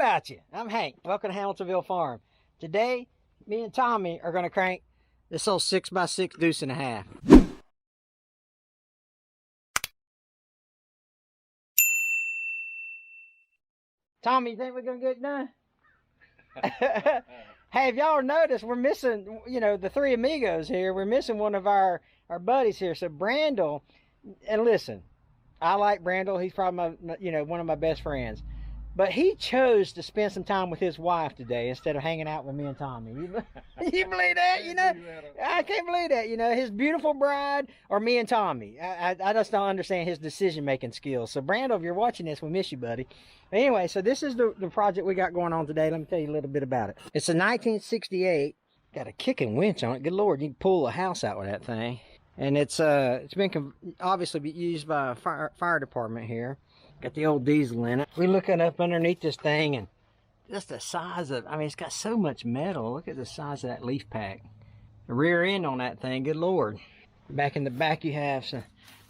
about you? I'm Hank. Welcome to Hamiltonville Farm. Today, me and Tommy are going to crank this old 6x6 deuce and a half. Tommy, you think we're going to get it done? Hey, if y'all noticed, we're missing, the three amigos here. We're missing one of our buddies here. So Brandel, and listen, I like Brandel. He's probably one of my best friends. But he chose to spend some time with his wife today instead of hanging out with me and Tommy. You believe that? I can't believe that. His beautiful bride or me and Tommy. I just don't understand his decision-making skills. So, Brandel, if you're watching this, we miss you, buddy. But anyway, so this is the project we got going on today. Let me tell you a little bit about it. It's a 1968. Got a kicking winch on it. Good Lord, you can pull a house out with that thing. And it's been obviously used by a fire department here. Got the old diesel in it. We're looking up underneath this thing and just the size of, it's got so much metal. Look at the size of that leaf pack. The rear end on that thing, good Lord. Back in the back you have some,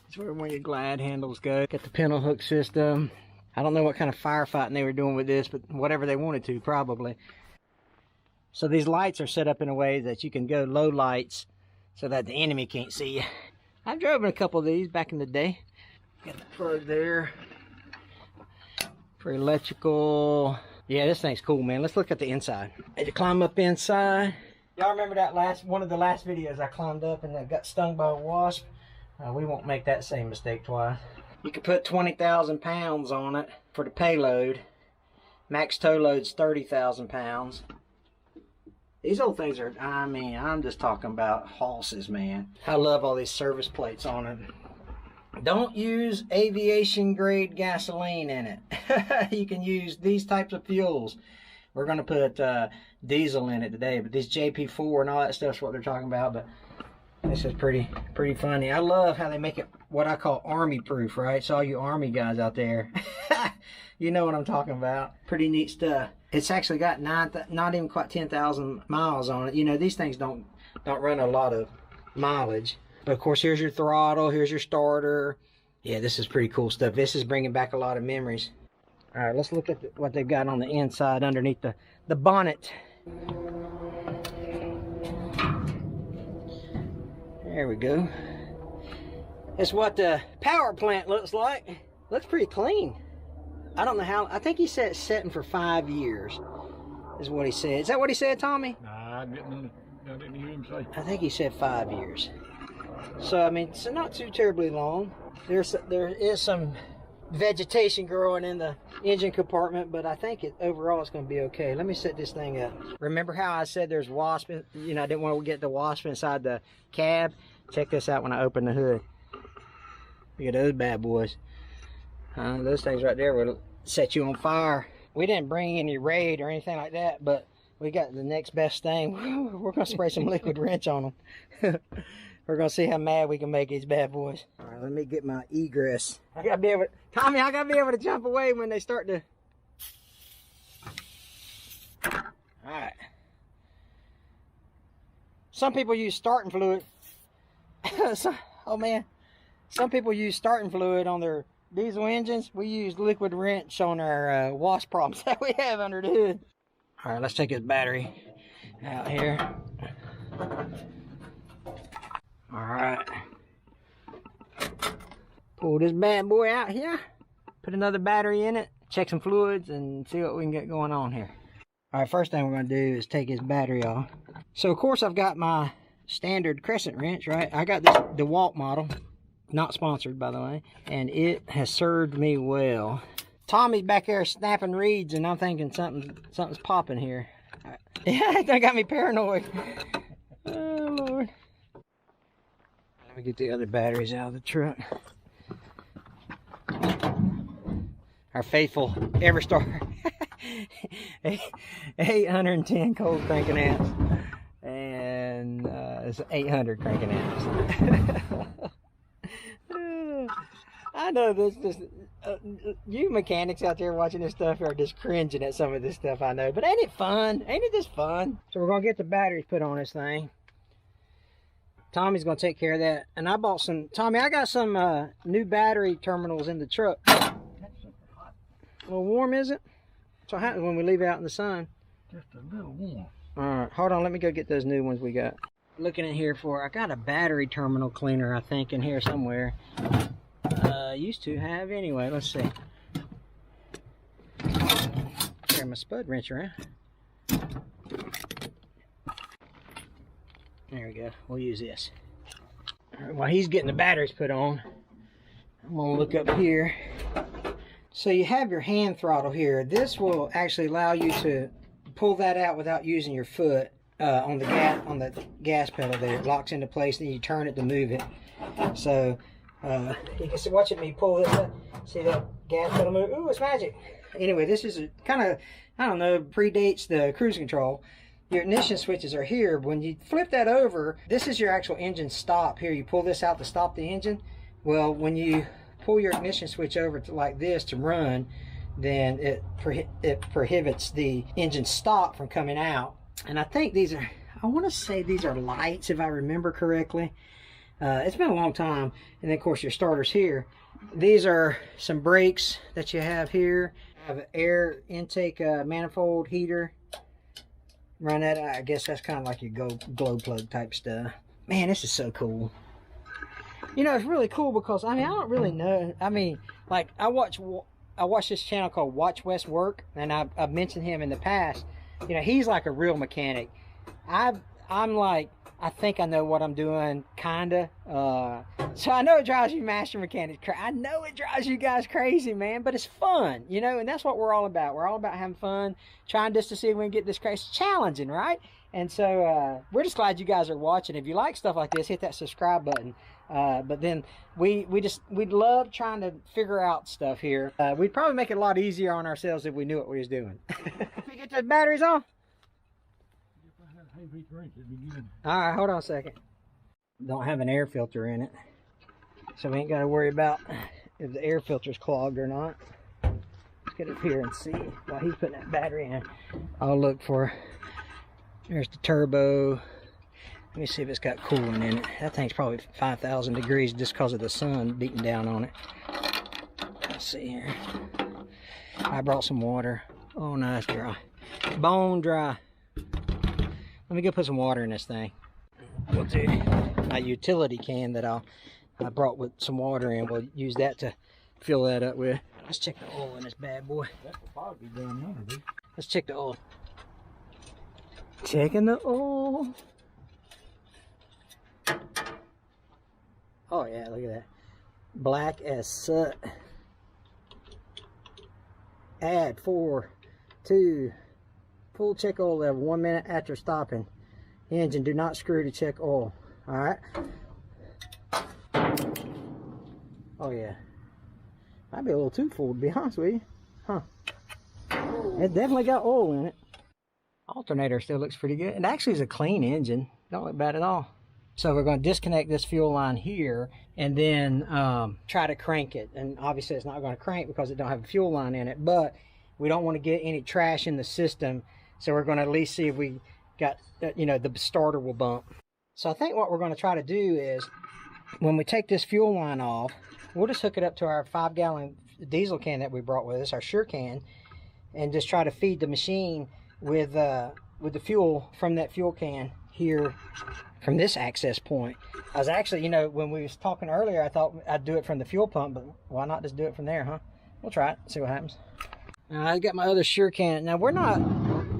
that's where one of your glide handles go. Got the pintle hook system. I don't know what kind of firefighting they were doing with this, but whatever they wanted to, probably. So these lights are set up in a way that you can go low lights so that the enemy can't see you. I've driven a couple of these back in the day. Got the plug there. For electrical. Yeah, this thing's cool, man. Let's look at the inside. Had to climb up inside. Y'all remember that one of the last videos I climbed up and I got stung by a wasp? We won't make that same mistake twice. You can put 20,000 pounds on it for the payload. Max tow load's 30,000 pounds. These old things are, I'm just talking about horses, man. I love all these service plates on it. Don't use aviation grade gasoline in it. You can use these types of fuels. We're going to put diesel in it today, but this JP4 and all that stuff's what they're talking about. But this is pretty funny. I love how they make it what I call army proof, right? So all you army guys out there, you know what I'm talking about. Pretty neat stuff. It's actually got not even quite 10,000 miles on it. These things don't run a lot of mileage. But of course, here's your throttle, here's your starter. Yeah, this is pretty cool stuff. This is bringing back a lot of memories. All right, let's look at what they've got on the inside underneath the bonnet. There we go. It's what the power plant looks like. Looks pretty clean. I don't know how, I think he said it's setting for 5 years, is what he said. Is that what he said, Tommy? Nah, I didn't hear him say. I think he said 5 years. So, it's not too terribly long. There is some vegetation growing in the engine compartment, but I think overall it's going to be okay. Let me set this thing up. Remember how I said there's wasp, I didn't want to get the wasp inside the cab? Check this out when I open the hood. Look at those bad boys. Those things right there will set you on fire. We didn't bring any Raid or anything like that, but we got the next best thing. We're going to spray some liquid wrench on them. We're going to see how mad we can make these bad boys. All right, let me get my egress. I got to be able to, Tommy, I got to be able to jump away when they start to. All right. Some people use starting fluid. Oh, man. Some people use starting fluid on their diesel engines. We use liquid wrench on our wasp problems that we have under the hood. All right, let's take this battery out here. All right. Pull this bad boy out here. Put another battery in it. Check some fluids and see what we can get going on here. All right, first thing we're going to do is take his battery off. So, of course, I've got my standard crescent wrench, right? I got this DeWalt model. Not sponsored, by the way. And it has served me well. Tommy's back there snapping reeds, and I'm thinking something's popping here. Yeah, that got me paranoid. Oh, Lord. Let me get the other batteries out of the truck. Our faithful Everstar 810 cold cranking amps. And it's 800 cranking amps. I know this you mechanics out there watching this stuff are just cringing at some of this stuff, I know. But ain't it fun? Ain't it just fun? So we're going to get the batteries put on this thing. Tommy's going to take care of that. And I bought some, Tommy, I got some new battery terminals in the truck. A little warm, is it? So what happens when we leave it out in the sun? Just a little warm. All right, hold on. Let me go get those new ones we got. Looking in here I got a battery terminal cleaner, I think, in here somewhere. Used to have anyway. Let's see. Carry my spud wrench around. There we go. We'll use this. All right, while he's getting the batteries put on, I'm gonna look up here. So you have your hand throttle here. This will actually allow you to pull that out without using your foot on the gas pedal there. It locks into place, then you turn it to move it. So you can see, watching me pull this up. See that gas pedal move? Ooh, it's magic. Anyway, this is kind of, I don't know, predates the cruise control. Your ignition switches are here. When you flip that over, this is your actual engine stop here. You pull this out to stop the engine. Well, when you pull your ignition switch over to like this to run, then it prohibits the engine stop from coming out. And I think these are, I want to say these are lights if I remember correctly. It's been a long time. And then of course your starters here. These are some brakes that you have here. I have an air intake manifold heater. Run that, I guess that's kind of like your glow plug type stuff. Man, this is so cool. You know, it's really cool because, I mean, I don't really know. I mean, like, I watch this channel called Watch West Work, and I've mentioned him in the past. You know, he's like a real mechanic. I'm like, I think I know what I'm doing, kinda. So I know it drives you master mechanics crazy. I know it drives you guys crazy, man, but it's fun, you know, and that's what we're all about. We're all about having fun, trying just to see if we can get this crazy. It's challenging, right? And so we're just glad you guys are watching. If you like stuff like this, hit that subscribe button. But then we'd love trying to figure out stuff here. We'd probably make it a lot easier on ourselves if we knew what we was doing. We get the batteries on. All right, hold on a second. Don't have an air filter in it, so we ain't got to worry about if the air filter's clogged or not. Let's get up here and see while he's putting that battery in. I'll look for, there's the turbo. Let me see if it's got coolant in it. That thing's probably 5,000 degrees just because of the sun beating down on it. Let's see here. I brought some water. Oh no, it's dry. Bone dry. Let me go put some water in this thing. We'll do my utility can that I brought with some water in. We'll use that to fill that up with. Let's check the oil in this bad boy. That will probably be down there, dude. Let's check the oil. Checking the oil. Oh yeah, look at that. Black as soot. Add 4, 2. Full check oil level 1 minute after stopping. Engine, do not screw to check oil. Alright. Oh yeah. Might be a little too full to be honest with you. Huh. It definitely got oil in it. Alternator still looks pretty good. It actually is a clean engine. Don't look bad at all. So we're going to disconnect this fuel line here and then try to crank it. And obviously it's not going to crank because it don't have a fuel line in it. But we don't want to get any trash in the system. So we're going to at least see if we got, you know, the starter will bump. So I think what we're going to try to do is when we take this fuel line off, we'll just hook it up to our 5-gallon diesel can that we brought with us, our Sure can, and just try to feed the machine with the fuel from that fuel can here from this access point. I was actually, you know, when we was talking earlier, I thought I'd do it from the fuel pump, but why not just do it from there, huh? We'll try it, see what happens. Now, I got my other Sure can. Now, we're not,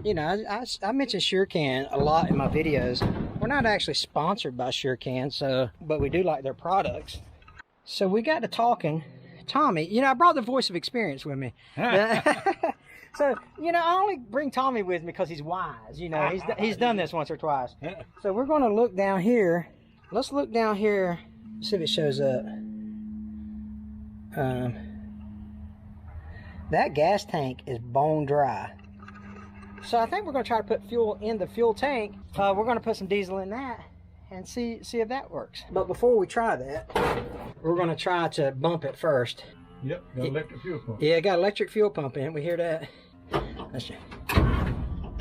you know, I mentioned Sure can a lot in my videos. We're not actually sponsored by Sure can, so, but we do like their products. So we got to talking. Tommy, you know, I brought the voice of experience with me. So, you know, I only bring Tommy with me because he's wise. You know, he's done this once or twice. So we're going to look down here. Let's look down here, see if it shows up. That gas tank is bone dry. So I think we're going to try to put fuel in the fuel tank. We're going to put some diesel in that and see if that works. But before we try that, we're going to try to bump it first. Yep, got electric fuel pump. Yeah, got electric fuel pump in. We hear that. Let's check.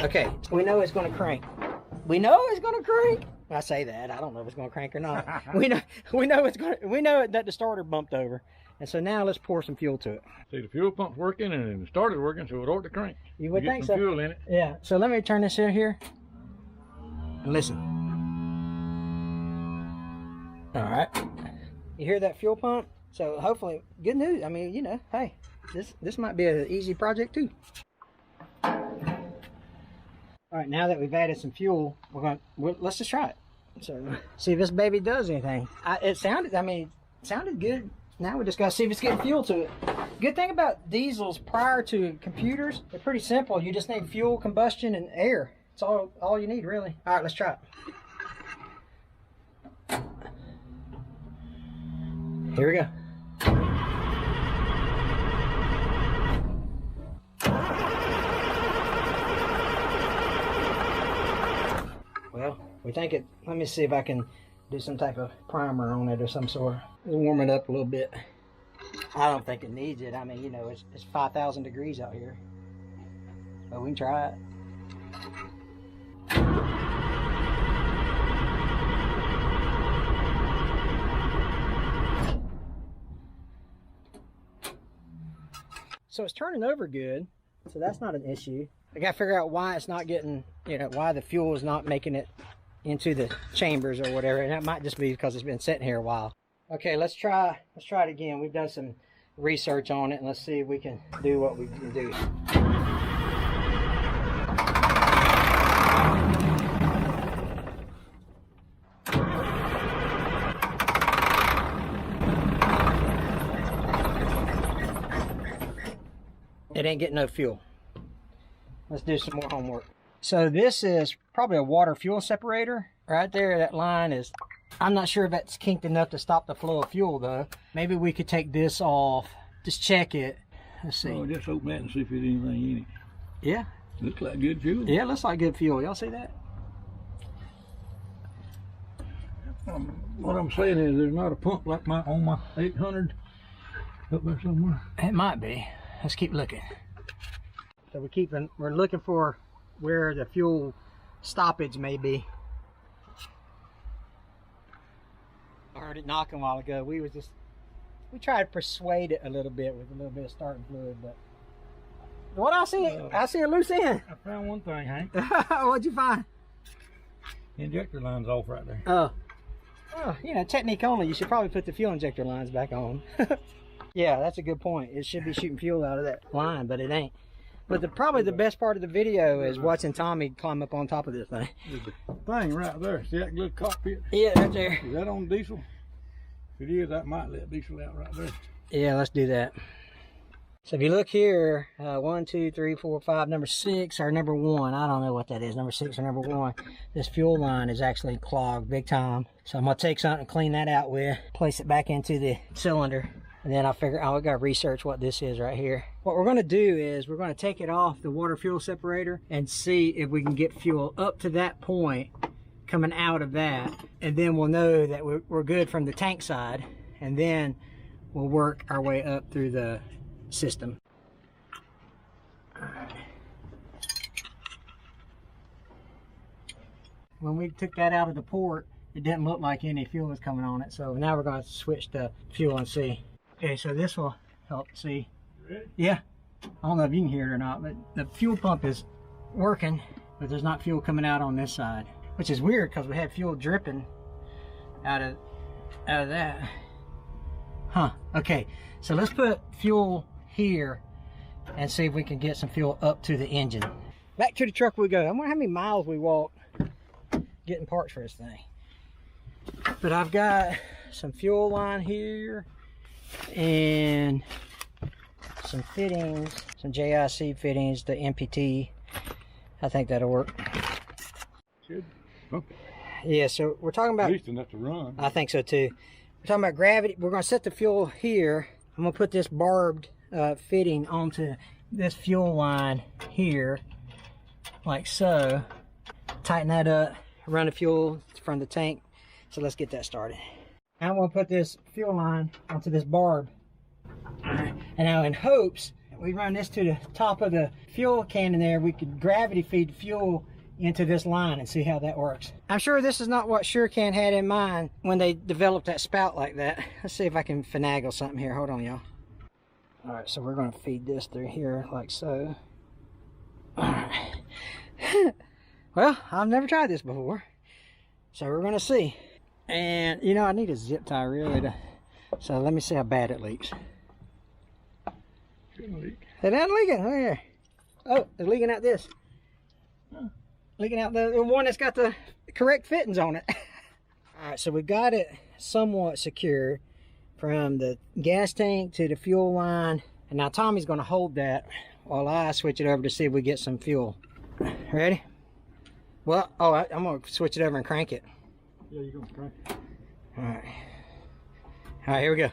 Okay, we know it's going to crank. We know it's going to crank. I say that. I don't know if it's going to crank or not. we know it's going. We know that the starter bumped over, And so now let's pour some fuel to it. See, the fuel pump's working and it started working, so it ought to crank. You would get think some so. fuel in it. Yeah, so let me turn this in here and listen. All right, you hear that fuel pump? So hopefully, good news. I mean, you know, hey, this might be an easy project too. All right, now that we've added some fuel, let's just try it. So see if this baby does anything. It sounded good. Now we just gotta see if it's getting fuel to it. Good thing about diesels prior to computers, they're pretty simple. You just need fuel, combustion, and air. It's all you need, really. All right, let's try it. Here we go. Well, we think it, let me see if I can do some type of primer on it or some sort. Let's warm it up a little bit. I don't think it needs it. I mean, you know, it's 5,000 degrees out here. But we can try it. So it's turning over good, so that's not an issue. I gotta figure out why it's not getting, you know, why the fuel is not making it into the chambers or whatever, and that might just be because it's been sitting here a while. Okay, let's try it again. We've done some research on it, and let's see if we can do what we can do. It ain't getting no fuel. Let's do some more homework. So this is probably a water fuel separator. Right there, that line is, I'm not sure if that's kinked enough to stop the flow of fuel though. Maybe we could take this off, just check it. Let's see. Oh, just open that and see if there's anything in it. Yeah. Looks like good fuel. Yeah, looks like good fuel. Y'all see that? What I'm saying is there's not a pump like on my 800 up there somewhere. It might be. Let's keep looking. So we're looking for where the fuel stoppage may be. I heard it knocking a while ago. We tried to persuade it a little bit with a little bit of starting fluid, but what I see a loose end. I found one thing, Hank. What'd you find? Injector line's off right there. Oh, you know, technique only. You should probably put the fuel injector lines back on. Yeah, that's a good point. It should be shooting fuel out of that line, but it ain't. But probably the best part of the video is watching Tommy climb up on top of this thing. There's thing right there. See that little cockpit? Yeah, right there. Is that on diesel? If it is, that might let diesel out right there. Yeah, let's do that. So if you look here, 1, 2, 3, 4, 5, number 6 or number 1, I don't know what that is, number 6 or number 1. This fuel line is actually clogged big time. So I'm gonna take something and clean that out with, place it back into the cylinder. And then I'll figure out, I gotta research what this is right here. What we're gonna do is we're gonna take it off the water fuel separator and see if we can get fuel up to that point coming out of that. And then we'll know that we're good from the tank side. And then we'll work our way up through the system. All right. When we took that out of the port, it didn't look like any fuel was coming on it. So now we're gonna switch to fuel and see. Okay, so this will help see. Ready? Yeah. I don't know if you can hear it or not, but the fuel pump is working, but there's not fuel coming out on this side, which is weird because we had fuel dripping out of that. Huh. Okay, so let's put fuel here and see if we can get some fuel up to the engine. Back to the truck we go. I wonder how many miles we walked getting parts for this thing. But I've got some fuel line here and some fittings, some JIC fittings, the MPT. I think that'll work. Should. Okay. Yeah, so we're talking about, at least enough to run. I think so too. We're talking about gravity. We're going to set the fuel here. I'm going to put this barbed fitting onto this fuel line here, like so. Tighten that up, run the fuel from the tank. So let's get that started. Now I'm going to put this fuel line onto this barb. And now in hopes, we run this to the top of the fuel cannon there, we could gravity feed fuel into this line and see how that works. I'm sure this is not what SureCan had in mind when they developed that spout like that. Let's see if I can finagle something here. Hold on, y'all. All right, so we're going to feed this through here like so. All right. Well, I've never tried this before, so we're going to see. And you know, I need a zip tie really to, so let me see how bad it leaks. Shouldn't leak. It ain't leaking. Look here. Oh, it's leaking out this. Huh. Leaking out the one that's got the correct fittings on it. All right, so we got it somewhat secure from the gas tank to the fuel line. And now Tommy's going to hold that while I switch it over to see if we get some fuel. Ready? Well, oh, I'm going to switch it over and crank it. Yeah, you're going to crank it. All right. All right, here we go.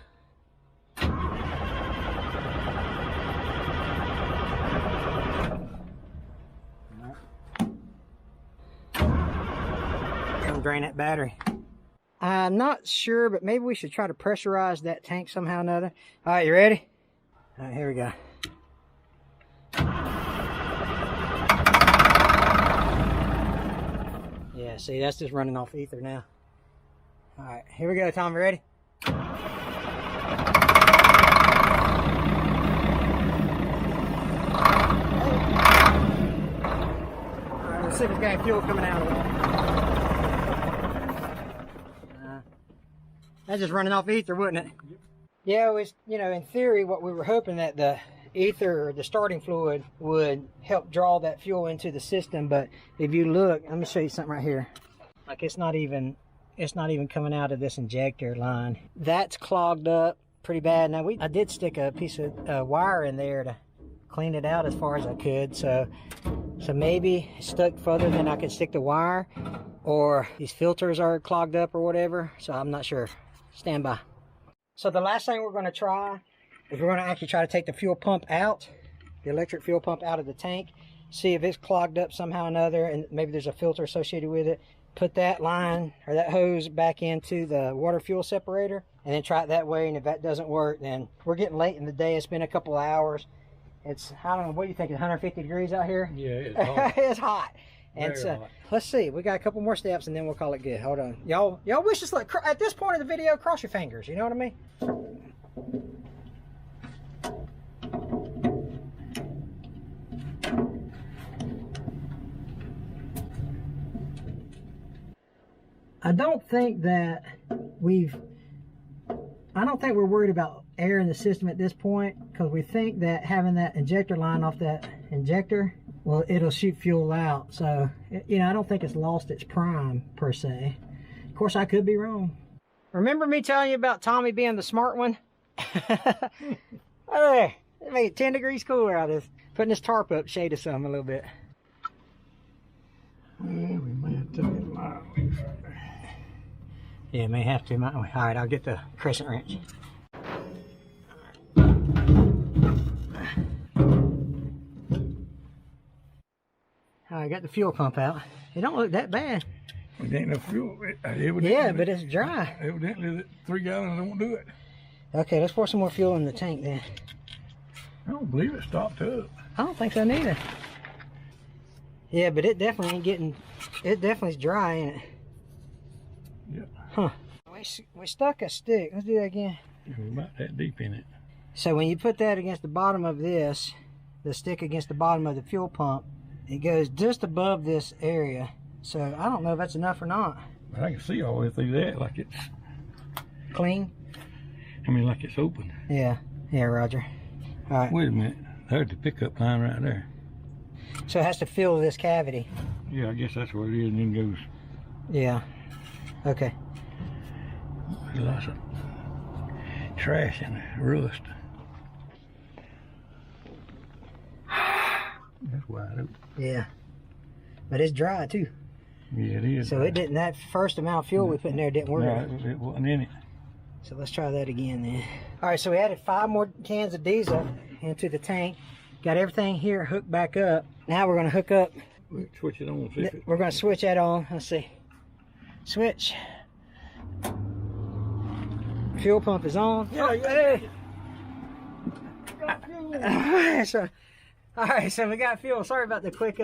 Drain that battery. I'm not sure, but maybe we should try to pressurize that tank somehow or another. All right, you ready? All right, here we go. Yeah, see, that's just running off ether now. All right, here we go, Tom. You ready? All right, let's see if it's got any fuel coming out of it. That's just running off ether, wouldn't it? Yep. Yeah, it was, you know, in theory, what we were hoping that the ether or the starting fluid would help draw that fuel into the system. But if you look, let me show you something right here. Like it's not even coming out of this injector line. That's clogged up pretty bad. Now I did stick a piece of wire in there to clean it out as far as I could. So maybe it stuck further than I could stick the wire, or these filters are clogged up or whatever. So I'm not sure. Stand by. So the last thing we're going to try is we're going to actually try to take the fuel pump out, the electric fuel pump out of the tank, see if it's clogged up somehow or another, and maybe there's a filter associated with it. Put that line or that hose back into the water fuel separator and then try it that way. And if that doesn't work, then we're getting late in the day. It's been a couple of hours. It's, I don't know, what do you think, 150 degrees out here? Yeah, it's hot. It's hot. And Very so hot. let's see, we got a couple more steps and then we'll call it good. Hold on, y'all wish us luck. At this point of the video, cross your fingers, you know what I mean? I don't think we're worried about air in the system at this point, because we think that having that injector line off that injector, well, it'll shoot fuel out. So, you know, I don't think it's lost its prime per se. Of course, I could be wrong. Remember me telling you about Tommy being the smart one? Oh, there. It made it 10 degrees cooler out of this. Putting this tarp up, shade of some a little bit. Well, we may have to take it mildly further. Yeah, may have to, might we? All right, I'll get the crescent wrench. All right, got the fuel pump out. It don't look that bad. It ain't no fuel. Yeah, but it's dry. Evidently, 3 gallons won't do it. Okay, let's pour some more fuel in the tank then. I don't believe it stopped up. I don't think so neither. Yeah, but it definitely ain't getting, it definitely is dry, ain't it? Yeah. Huh. We stuck a stick. Let's do that again. We're about that deep in it. So when you put that against the bottom of this, the stick against the bottom of the fuel pump, it goes just above this area. So I don't know if that's enough or not. But I can see all the way through that like it's Clean? I mean, like it's open. Yeah. Yeah, Roger. All right. Wait a minute. There's the pickup line right there. So it has to fill this cavity. Yeah, I guess that's where it is, and then goes. Yeah. Okay. There's lots of trash and rust. That's wide open. Yeah. But it's dry too. Yeah, it is. So it didn't, that first amount of fuel we put in there didn't work. No, it wasn't in it. So let's try that again then. All right, so we added 5 more cans of diesel into the tank. Got everything here hooked back up. Now we're gonna hook up. We'll switch it on. See if We're gonna switch that on. Let's see. Switch. Fuel pump is on. Yeah, yeah. Hey. So, all right, so we got fuel. Sorry about the quick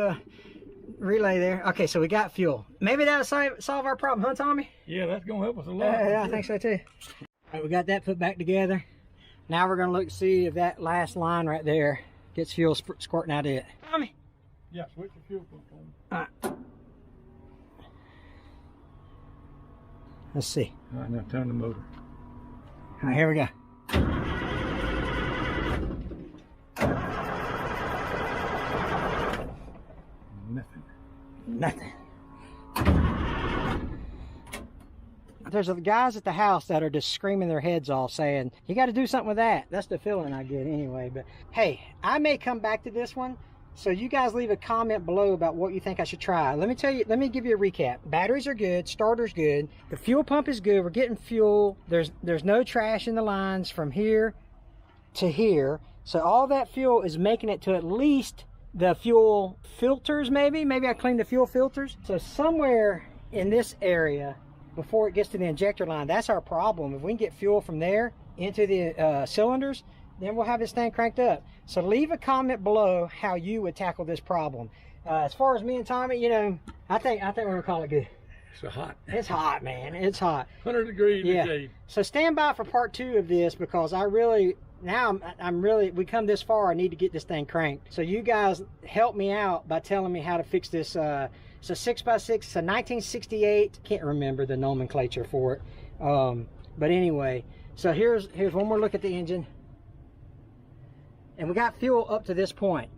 relay there. Okay, so we got fuel. Maybe that'll solve our problem, huh, Tommy? Yeah, that's gonna help us a lot. Yeah, I think so too. All right, we got that put back together. Now we're gonna look to see if that last line right there gets fuel squirting out of it. Tommy. Yeah, switch the fuel pump on. All right. Let's see. All right, now turn the motor. All right, here we go. Nothing. There's guys at the house that are just screaming their heads off saying, you got to do something with that. That's the feeling I get anyway. But hey, I may come back to this one. So you guys leave a comment below about what you think I should try. Let me give you a recap. Batteries are good, starter's good, the fuel pump is good, we're getting fuel, there's no trash in the lines from here to here. So all that fuel is making it to at least the fuel filters, maybe I clean the fuel filters. So somewhere in this area, before it gets to the injector line, that's our problem. If we can get fuel from there into the cylinders, then we'll have this thing cranked up. So leave a comment below how you would tackle this problem. As far as me and Tommy, you know, I think we're gonna call it good. It's hot. It's hot, man. It's hot. 100 degrees. Yeah. So stand by for part 2 of this, because I really, now I'm really, we come this far, I need to get this thing cranked. So you guys help me out by telling me how to fix this. It's a 6x6, it's a 1968, can't remember the nomenclature for it. But anyway, so here's one more look at the engine. And we got fuel up to this point.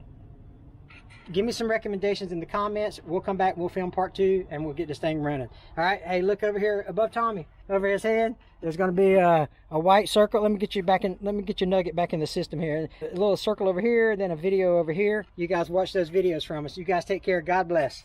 Give me some recommendations in the comments. We'll come back, we'll film part 2, and we'll get this thing running. All right, hey, look over here above Tommy, over his head. There's gonna be a white circle. Let me get your nugget back in the system here. A little circle over here, then a video over here. You guys watch those videos from us. You guys take care, God bless.